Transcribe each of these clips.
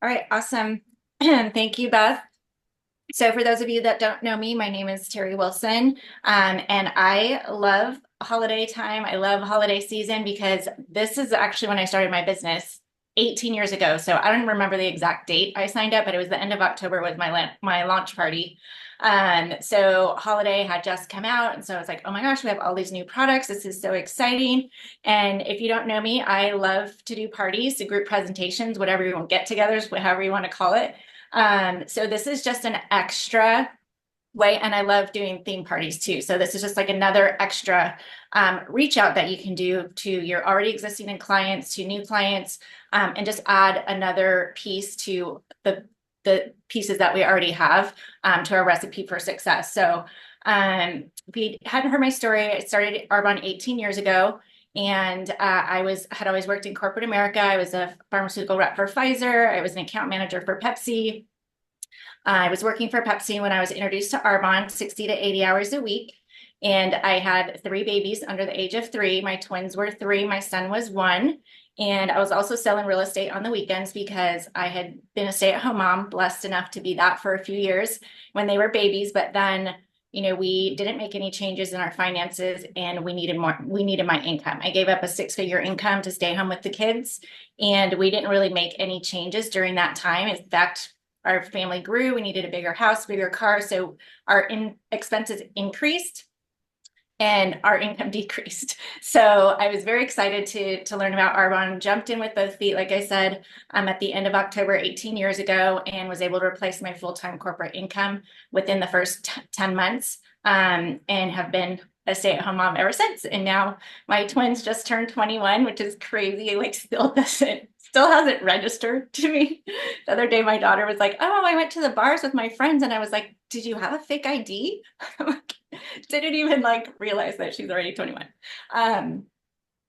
All right, awesome. Thank you, Beth. So for those of you that don't know me, my name is Terry Wilson, and I love holiday time. I love holiday season because this is actually when I started my business 18 years ago. So I don't remember the exact date I signed up, but it was the end of October was my launch party. So holiday had just come out, and so I was like, oh my gosh, we have all these new products. This is so exciting. And if you don't know me, I love to do parties, to group presentations, whatever you want, get-togethers, whatever you want to call it. So this is just an extra way, and I love doing theme parties too. So this is just like another extra reach out that you can do to your already existing clients, to new clients, and just add another piece to the pieces that we already have to our recipe for success. So if you hadn't heard my story, I started Arbonne 18 years ago. And had always worked in corporate America. I was a pharmaceutical rep for Pfizer. I was an account manager for Pepsi. I was working for Pepsi when I was introduced to Arbonne 60 to 80 hours a week. And I had three babies under the age of three. My twins were three, my son was one. And I was also selling real estate on the weekends because I had been a stay-at-home mom, blessed enough to be that for a few years when they were babies. But then, we didn't make any changes in our finances and we needed more, we needed my income. I gave up a six-figure income to stay home with the kids. And we didn't really make any changes during that time. In fact, our family grew. We needed a bigger house, bigger car. So our expenses increased and our income decreased. So I was very excited to learn about Arbonne, jumped in with both feet, like I said, at the end of October 18 years ago, and was able to replace my full-time corporate income within the first 10 months, and have been a stay-at-home mom ever since. And now my twins just turned 21, which is crazy. Like still hasn't registered to me. The other day, my daughter was like, "Oh, I went to the bars with my friends," and I was like, "Did you have a fake ID?" Didn't even like realize that she's already 21. Um,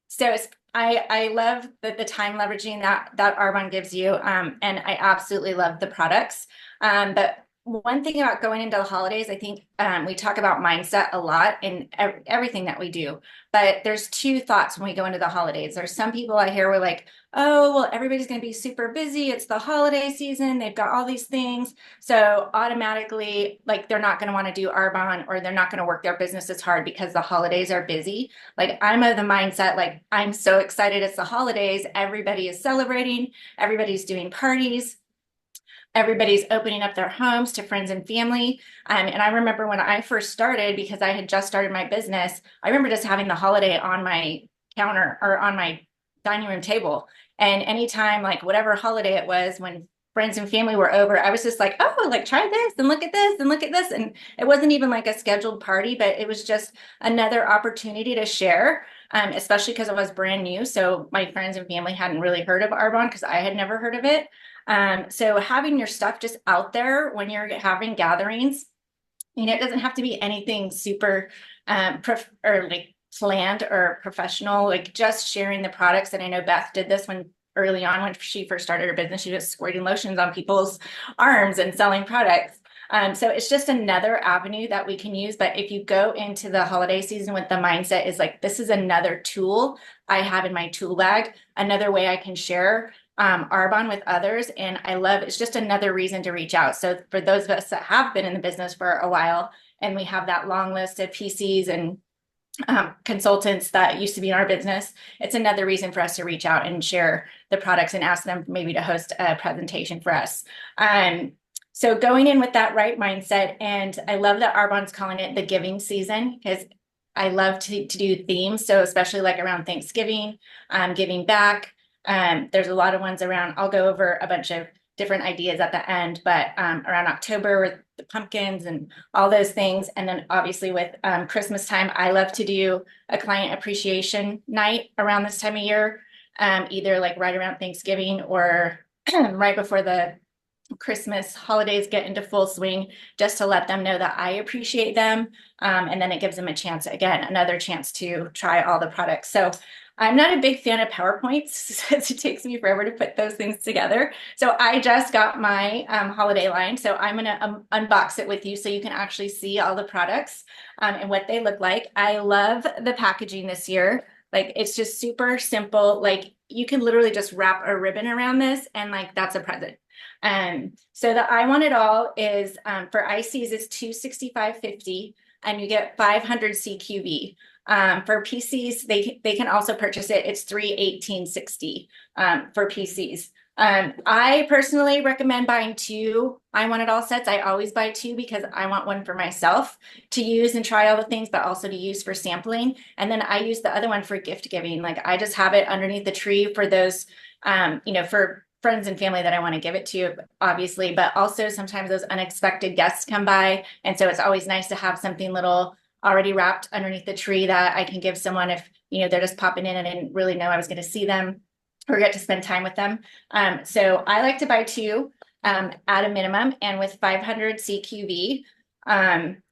so I love the time leveraging that Arbonne gives you, and I absolutely love the products. But one thing about going into the holidays, I think we talk about mindset a lot in everything that we do. But there's two thoughts when we go into the holidays. There's some people I hear were like, "Oh, well, everybody's going to be super busy. It's the holiday season. They've got all these things. So automatically, like they're not going to want to do Arbonne, or they're not going to work their business as hard because the holidays are busy." Like I'm of the mindset, like I'm so excited it's the holidays. Everybody is celebrating. Everybody's doing parties. Everybody's opening up their homes to friends and family. And I remember when I first started, because I had just started my business, I remember just having the holiday on my counter or on my dining room table. And anytime, like whatever holiday it was, when friends and family were over, I was just like, oh, like try this and look at this and look at this. And it wasn't even like a scheduled party, but it was just another opportunity to share, especially because it was brand new. So my friends and family hadn't really heard of Arbonne because I had never heard of it. So having your stuff just out there when you're having gatherings, it doesn't have to be anything super or like planned or professional, like just sharing the products. And I know Beth did this when early on when she first started her business, she was squirting lotions on people's arms and selling products. So it's just another avenue that we can use. But if you go into the holiday season with the mindset is like, this is another tool I have in my tool bag, another way I can share Arbonne with others. And I love, it's just another reason to reach out. So for those of us that have been in the business for a while, and we have that long list of PCs and consultants that used to be in our business, it's another reason for us to reach out and share the products and ask them maybe to host a presentation for us. So going in with that right mindset, and I love that Arbonne's calling it the giving season, because I love to do themes. So especially like around Thanksgiving, giving back. There's a lot of ones around. I'll go over a bunch of different ideas at the end, but around October with the pumpkins and all those things. And then obviously with Christmas time, I love to do a client appreciation night around this time of year, either like right around Thanksgiving or right before the Christmas holidays get into full swing, just to let them know that I appreciate them. And then it gives them a chance, again, another chance to try all the products. So I'm not a big fan of PowerPoints since it takes me forever to put those things together. So I just got my holiday line. So I'm going to unbox it with you so you can actually see all the products and what they look like. I love the packaging this year. Like it's just super simple. Like you can literally just wrap a ribbon around this and like that's a present. So the I Want It All is for ICs is $265.50, and you get 500 CQV. For PCs, they can also purchase it. It's $318.60 for PCs. I personally recommend buying two I Want It All sets. I always buy two because I want one for myself to use and try all the things, but also to use for sampling. And then I use the other one for gift giving. Like I just have it underneath the tree for those, for friends and family that I want to give it to, obviously, but also sometimes those unexpected guests come by. And so it's always nice to have something little already wrapped underneath the tree that I can give someone if, they're just popping in and I didn't really know I was going to see them or get to spend time with them. So I like to buy two at a minimum, and with 500 CQV,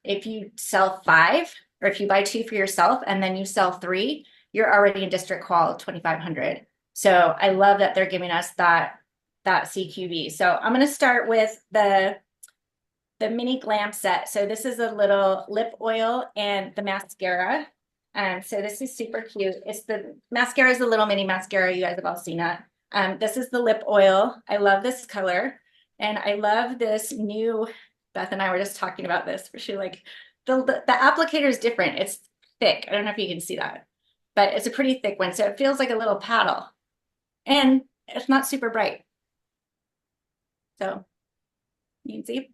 if you sell five, or if you buy two for yourself and then you sell three, you're already in district qual 2,500. So I love that they're giving us that CQV. So I'm going to start with the mini glam set. So this is a little lip oil and the mascara. So this is super cute. It's the mascara is the little mini mascara. You guys have all seen that. This is the lip oil. I love this color. And I love this new, Beth and I were just talking about this, where she like, the applicator is different. It's thick. I don't know if you can see that, but it's a pretty thick one. So it feels like a little paddle, and it's not super bright. So you can see.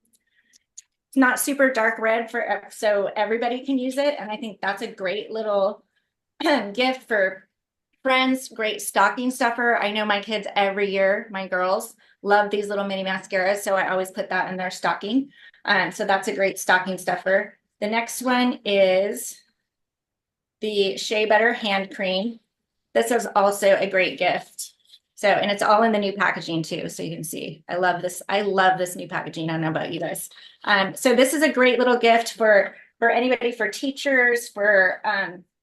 It's not super dark red so everybody can use it. And I think that's a great little gift for friends, great stocking stuffer. I know my kids every year, my girls love these little mini mascaras. So I always put that in their stocking. So that's a great stocking stuffer. The next one is the Shea Butter Hand Cream. This is also a great gift. So, and it's all in the new packaging too. So you can see, I love this. I love this new packaging. I don't know about you guys. So this is a great little gift for anybody, for teachers, for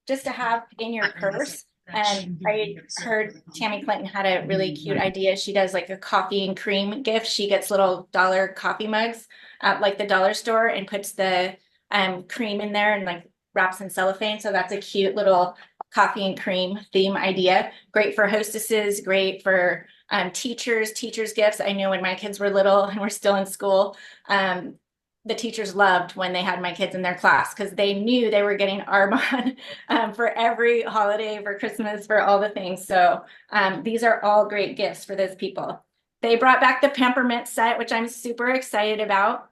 just to have in your purse. And I heard Tammy Clinton had a really cute idea. She does like a coffee and cream gift. She gets little dollar coffee mugs at like the dollar store and puts the cream in there and like wraps in cellophane. So that's a cute little coffee and cream theme idea. Great for hostesses, great for teachers gifts. I know when my kids were little and were still in school, the teachers loved when they had my kids in their class because they knew they were getting Arbonne for every holiday, for Christmas, for all the things. So these are all great gifts for those people. They brought back the peppermint set, which I'm super excited about.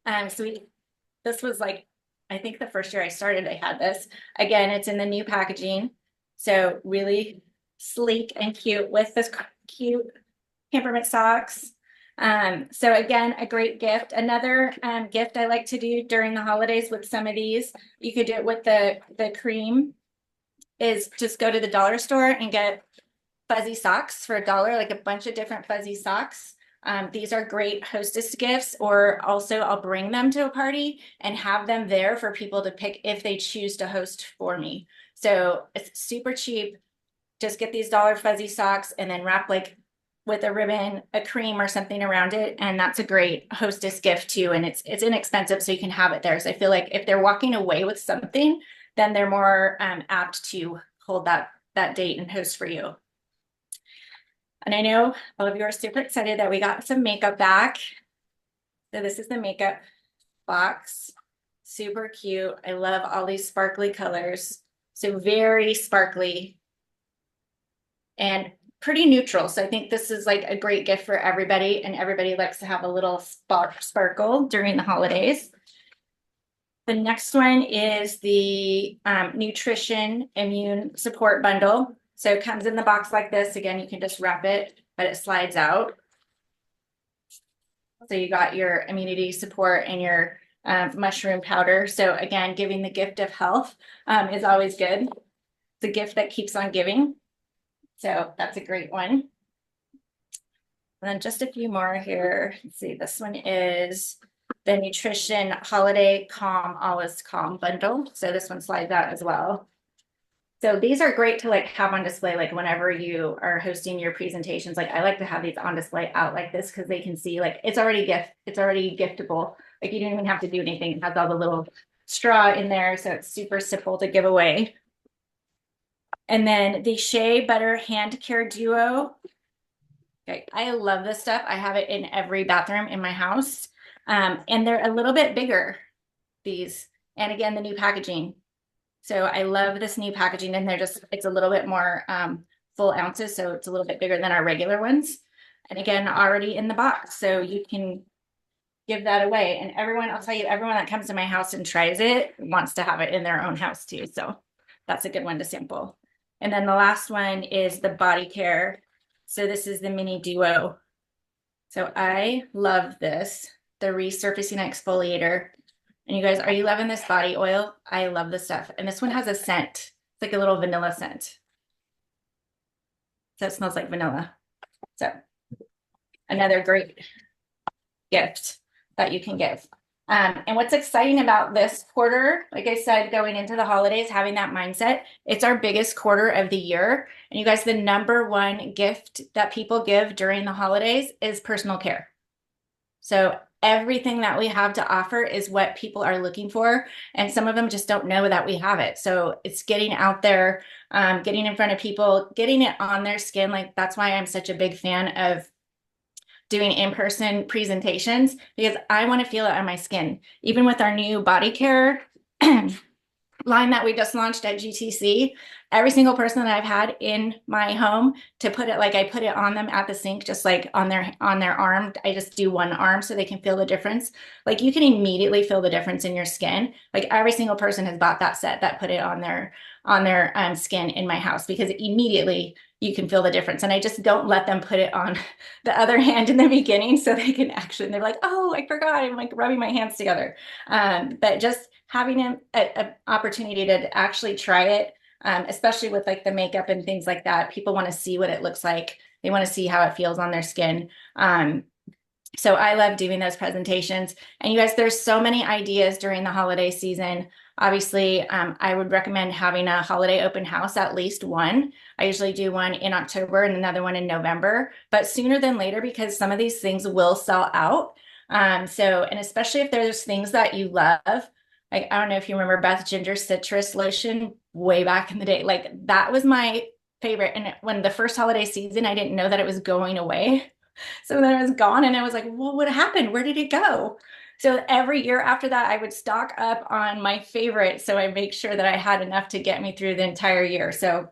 This was like, I think the first year I started, I had this. Again, it's in the new packaging. So really sleek and cute with this cute peppermint socks. So again, a great gift. Another gift I like to do during the holidays with some of these, you could do it with the cream, is just go to the dollar store and get fuzzy socks for $1, like a bunch of different fuzzy socks. These are great hostess gifts, or also I'll bring them to a party and have them there for people to pick if they choose to host for me. So it's super cheap. Just get these dollar fuzzy socks and then wrap like with a ribbon, a cream or something around it. And that's a great hostess gift too. And it's inexpensive, so you can have it there. So I feel like if they're walking away with something, then they're more apt to hold that date and host for you. And I know all of you are super excited that we got some makeup back. So this is the makeup box. Super cute. I love all these sparkly colors. So very sparkly and pretty neutral. So I think this is like a great gift for everybody, and everybody likes to have a little sparkle during the holidays. The next one is the Nutrition Immune Support Bundle. So it comes in the box like this. Again, you can just wrap it, but it slides out. So you got your immunity support and your mushroom powder. So again, giving the gift of health is always good. It's a gift that keeps on giving. So that's a great one. And then just a few more here. Let's see, this one is the Nutrition Holiday Calm, Always Calm Bundle. So this one slides out as well. So these are great to like have on display, like whenever you are hosting your presentations. Like I like to have these on display out like this because they can see like it's already giftable. Like you don't even have to do anything. It has all the little straw in there, so it's super simple to give away. And then the Shea Butter Hand Care Duo. Okay, I love this stuff. I have it in every bathroom in my house. And they're a little bit bigger, these. And again, the new packaging. So I love this new packaging, and it's a little bit more full ounces, so it's a little bit bigger than our regular ones. And again, already in the box, so you can give that away. And everyone, I'll tell you, everyone that comes to my house and tries it wants to have it in their own house too. So that's a good one to sample. And then the last one is the body care. So this is the mini duo. So I love this, the resurfacing exfoliator. And you guys, are you loving this body oil? I love this stuff. And this one has a scent. It's like a little vanilla scent. So it smells like vanilla. So another great gift that you can give. And what's exciting about this quarter, like I said, going into the holidays, having that mindset, it's our biggest quarter of the year. And you guys, the number one gift that people give during the holidays is personal care. So everything that we have to offer is what people are looking for. And some of them just don't know that we have it. So it's getting out there, getting in front of people, getting it on their skin. Like that's why I'm such a big fan of doing in-person presentations, because I want to feel it on my skin. Even with our new body care line that we just launched at GTC, every single person that I've had in my home to put it, like I put it on them at the sink, just like on their arm. I just do one arm so they can feel the difference. Like you can immediately feel the difference in your skin. Like every single person has bought that set that put it on their skin in my house, because immediately you can feel the difference. And I just don't let them put it on the other hand in the beginning, so they can actually, they're like, oh, I forgot, I'm like rubbing my hands together. But just having an opportunity to actually try it, especially with like the makeup and things like that, people want to see what it looks like. They want to see how it feels on their skin. So I love doing those presentations. And you guys, there's so many ideas during the holiday season. Obviously, I would recommend having a holiday open house, at least one. I usually do one in October and another one in November, but sooner than later, because some of these things will sell out. And especially if there's things that you love, like, I don't know if you remember Beth Ginger Citrus Lotion way back in the day. Like that was my favorite. And when the first holiday season, I didn't know that it was going away. So then it was gone, and I was like, well, what happened? Where did it go? So every year after that, I would stock up on my favorite. So I make sure that I had enough to get me through the entire year. So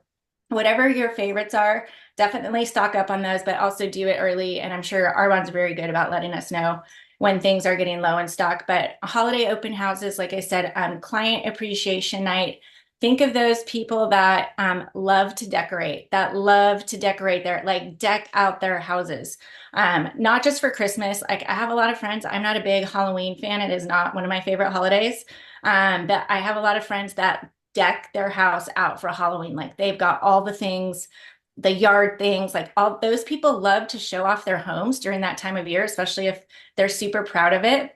whatever your favorites are, definitely stock up on those, but also do it early. And I'm sure Arbonne's very good about letting us know when things are getting low in stock. But holiday open houses, like I said, client appreciation night. Think of those people that love to decorate, their, like, deck out their houses. Not just for Christmas. Like I have a lot of friends. I'm not a big Halloween fan. It is not one of my favorite holidays. But I have a lot of friends that deck their house out for Halloween. Like they've got all the things, the yard things, like all those people love to show off their homes during that time of year, especially if they're super proud of it.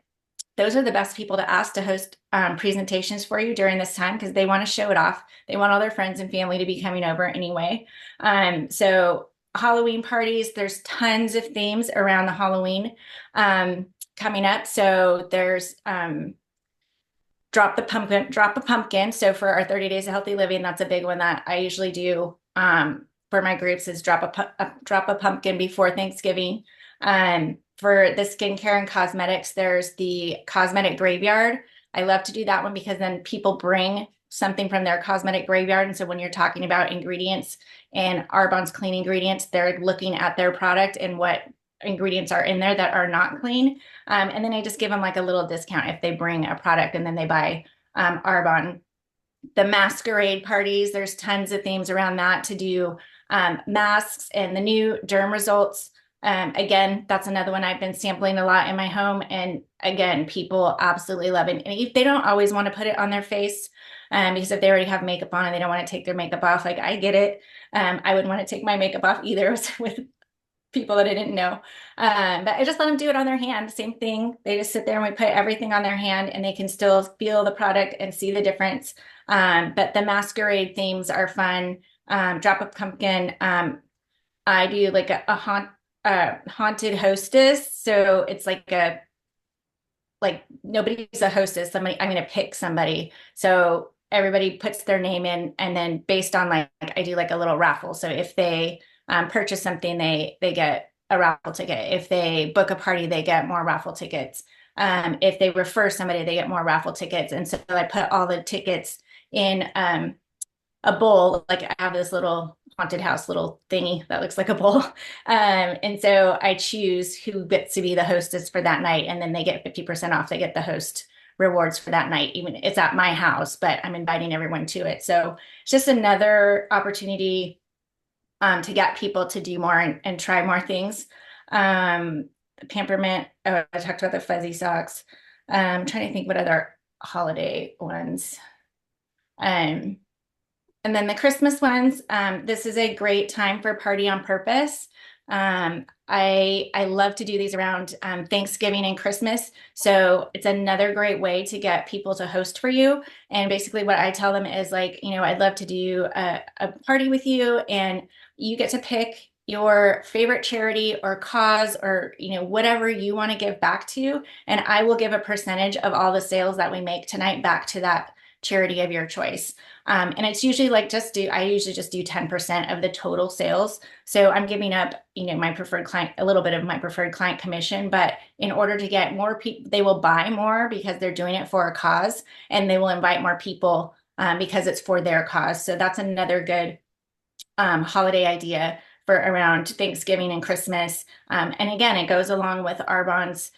Those are the best people to ask to host presentations for you during this time, because they want to show it off. They want all their friends and family to be coming over anyway. So Halloween parties, there's tons of themes around the Halloween coming up. So there's drop a pumpkin. So for our 30 days of healthy living, that's a big one that I usually do for my groups, is drop a pumpkin before Thanksgiving. For the skincare and cosmetics, there's the cosmetic graveyard. I love to do that one because then people bring something from their cosmetic graveyard. And so when you're talking about ingredients and Arbonne's clean ingredients, they're looking at their product and what ingredients are in there that are not clean. And then I just give them like a little discount if they bring a product and then they buy Arbonne. The masquerade parties, there's tons of themes around that to do masks and the new derm results. Again, that's another one I've been sampling a lot in my home. And again, people absolutely love it. And they don't always want to put it on their face because if they already have makeup on and they don't want to take their makeup off, like I get it. I wouldn't want to take my makeup off either with people that I didn't know. But I just let them do it on their hand. Same thing. They just sit there and we put everything on their hand and they can still feel the product and see the difference. But the masquerade themes are fun. Drop a pumpkin. I do like a haunted hostess. So it's like nobody's a hostess. I'm going to pick somebody. So everybody puts their name in, and then based on like I do like a little raffle. So if they purchase something, they get a raffle ticket. If they book a party, they get more raffle tickets. If they refer somebody, they get more raffle tickets. And so I put all the tickets in a bowl. Like I have this little haunted house little thingy that looks like a bowl. And so I choose who gets to be the hostess for that night, and then they get 50% off. They get the host rewards for that night. Even it's at my house, but I'm inviting everyone to it. So it's just another opportunity to get people to do more and try more things. Pampermint, oh, I talked about the fuzzy socks. I'm trying to think what other holiday ones. Um, and then the Christmas ones, this is a great time for Party on Purpose. I love to do these around Thanksgiving and Christmas. So it's another great way to get people to host for you. And basically what I tell them is like, I'd love to do a party with you, and you get to pick your favorite charity or cause or, whatever you want to give back to. And I will give a percentage of all the sales that we make tonight back to that charity of your choice. And it's usually like I usually just do 10% of the total sales. So I'm giving up, my preferred client, a little bit of my preferred client commission, but in order to get more people, they will buy more because they're doing it for a cause, and they will invite more people because it's for their cause. So that's another good holiday idea for around Thanksgiving and Christmas. And again, it goes along with Arbonne's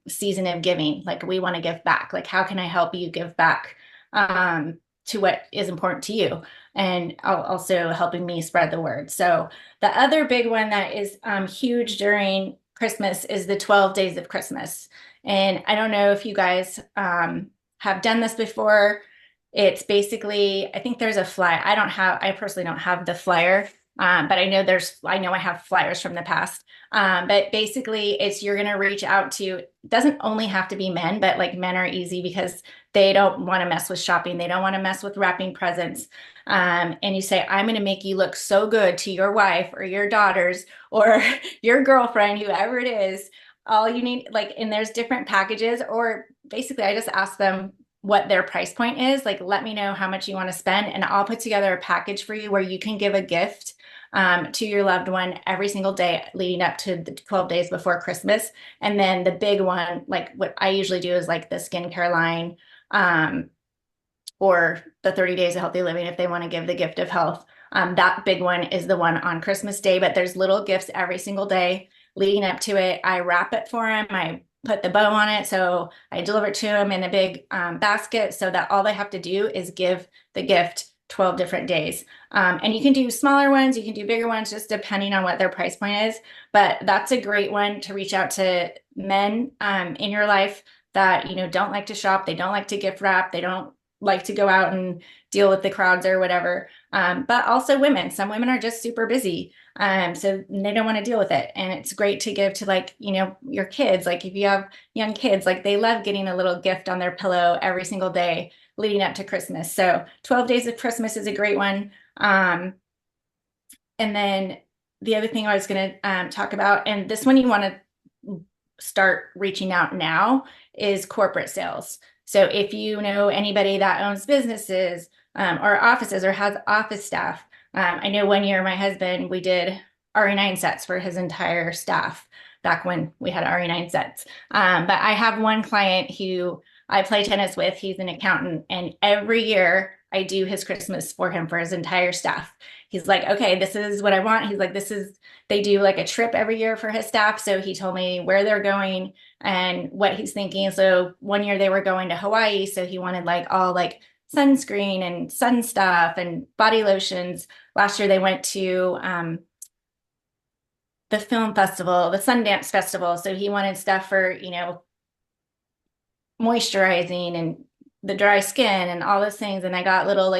season of giving. Like we want to give back. Like, how can I help you give back to what is important to you, and also helping me spread the word. So the other big one that is huge during Christmas is the 12 days of Christmas. And I don't know if you guys have done this before. It's basically, I think there's a flyer. I personally don't have the flyer, but I know I have flyers from the past. But basically you're going to reach out to, it doesn't only have to be men, but like men are easy because they don't want to mess with shopping. They don't want to mess with wrapping presents. And you say, I'm going to make you look so good to your wife or your daughters or your girlfriend, whoever it is. All you need, and there's different packages, or basically I just ask them what their price point is. Like, let me know how much you want to spend, and I'll put together a package for you where you can give a gift to your loved one every single day leading up to the 12 days before Christmas. And then the big one, like what I usually do is like the skincare line, or the 30 days of healthy living if they want to give the gift of health. That big one is the one on Christmas Day, but there's little gifts every single day leading up to it. I wrap it for them. I put the bow on it. So I deliver it to them in a big basket so that all they have to do is give the gift 12 different days. And you can do smaller ones, you can do bigger ones, just depending on what their price point is. But that's a great one to reach out to men in your life that, don't like to shop. They don't like to gift wrap. They don't like to go out and deal with the crowds or whatever. But also women. Some women are just super busy. So they don't want to deal with it. And it's great to give to your kids. Like if you have young kids, like they love getting a little gift on their pillow every single day leading up to Christmas. So 12 days of Christmas is a great one. And then the other thing I was going to talk about, and this one you want to start reaching out now, is corporate sales. So if you know anybody that owns businesses or offices or has office staff, I know one year my husband, we did RE9 sets for his entire staff back when we had RE9 sets. But I have one client who I play tennis with. He's an accountant, and every year I do his Christmas for him for his entire staff. He's like, okay, this is what I want. He's like, they do like a trip every year for his staff. So he told me where they're going and what he's thinking. So one year they were going to Hawaii. So he wanted all sunscreen and sun stuff and body lotions. Last year they went to the film festival, the Sundance Festival. So he wanted stuff for, moisturizing and the dry skin and all those things. And I got little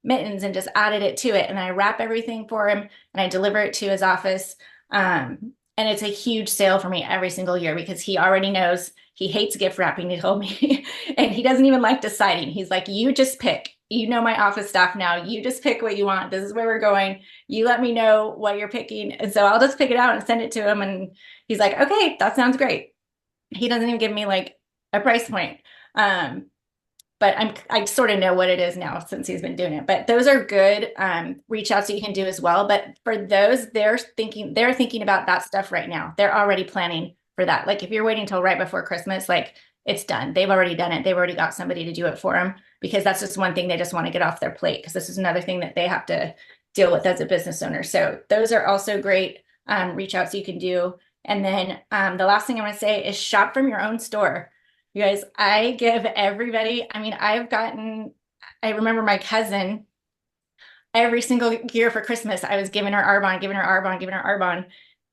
mittens and just added it to it. And I wrap everything for him and I deliver it to his office. And it's a huge sale for me every single year because he already knows he hates gift wrapping, he told me, and he doesn't even like deciding. He's like, you just pick. You know my office staff now. You just pick what you want. This is where we're going. You let me know what you're picking. And so I'll just pick it out and send it to him. And he's like, okay, that sounds great. He doesn't even give me a price point. But but I sort of know what it is now since he's been doing it. But those are good reach outs that you can do as well. But for those, they're thinking about that stuff right now. They're already planning for that. Like if you're waiting till right before Christmas, like it's done. They've already done it. They've already got somebody to do it for them because that's just one thing they just want to get off their plate because this is another thing that they have to deal with as a business owner. So those are also great reach outs you can do. And then the last thing I want to say is shop from your own store. You guys, I give everybody, I mean, I remember my cousin every single year for Christmas, I was giving her Arbonne, giving her Arbonne, giving her Arbonne.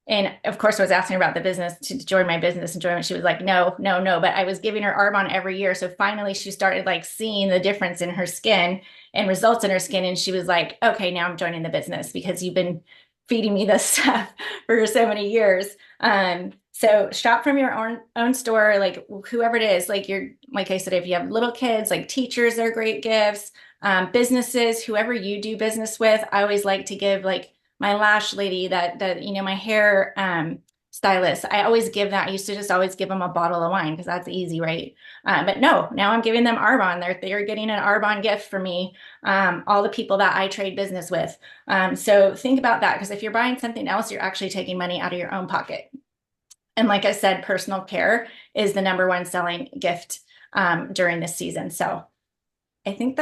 And of course, I was asking her about the business to join my business enjoyment. She was like, no, no, no. But I was giving her Arbonne every year. So finally, she started like seeing the difference in her skin and results in her skin. And she was like, okay, now I'm joining the business because you've been feeding me this stuff for so many years. So shop from your own store, like whoever it is, like I said, if you have little kids, like teachers, they're great gifts. Businesses, whoever you do business with, I always like to give like my lash lady that my hair stylist. I always give that. I used to just always give them a bottle of wine because that's easy, right? But no, now I'm giving them Arbonne. They're getting an Arbonne gift for me. All the people that I trade business with. So think about that because if you're buying something else, you're actually taking money out of your own pocket. And like I said, personal care is the number one selling gift during this season. So I think that's